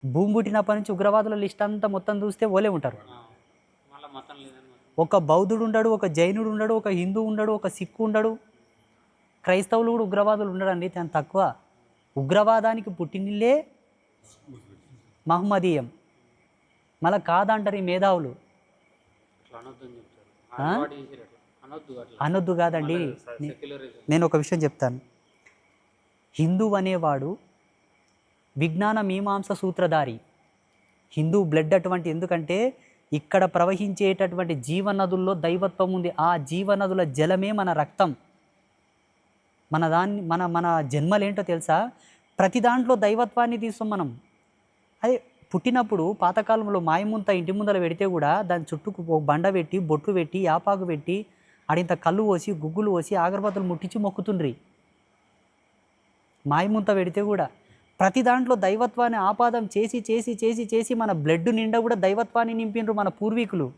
భూమి పుట్టినప్పటి నుంచి ఉగ్రవాదుల లిస్ట్ అంతా మొత్తం చూస్తే ఓలే ఉంటారు. మళ్ళీ మతం లేదని ఒక బౌద్ధుడు ఉండడు, ఒక జైనుడు ఉండడు, ఒక హిందూ ఉండడు, ఒక సిక్కు ఉండడు. క్రైస్తవులు కూడా ఉగ్రవాదులు ఉండడండి, చాలా తక్కువ. ఉగ్రవాదానికి పుట్టినిల్లే మహమ్మదీయం. మళ్ళీ కాదంటారు ఈ మేధావులు. అట్లా అనొద్దు అని చెప్తారు. ఆ? అలవాటు చేసిర్రు అట్లా. అనొద్దు అట్లా. అనొద్దు కాదండి. సెక్యులరిజం. నేను ఒక విషయం చెప్తాను. హిందూ అనేవాడు విజ్ఞాన మీమాంస సూత్రధారి. హిందూ బ్లడ్ అటువంటి, ఎందుకంటే ఇక్కడ ప్రవహించేటటువంటి జీవనదుల్లో దైవత్వం ఉంది. ఆ జీవనదుల జలమే మన రక్తం. మన మన మన జన్మలేంటో తెలుసా? ప్రతి దాంట్లో దైవత్వాన్ని తీస్తాం మనం. అదే పుట్టినప్పుడు పాతకాలంలో మాయముంత ఇంటి ముందర పెడితే కూడా దాని చుట్టూ ఒక బండ పెట్టి, బొట్లు పెట్టి, యాపాకు పెట్టి, ఆడింత కళ్ళు పోసి, గుగ్గులు పోసి, అగరబత్తులు ముట్టించి మొక్కుతుండ్రి. మాయముంత పెడితే కూడా ప్రతి దాంట్లో దైవత్వాన్ని ఆపాదం చేసి చేసి చేసి చేసి మన బ్లడ్ నిండా కూడా దైవత్వాన్ని నింపిండ్రు మన పూర్వీకులు.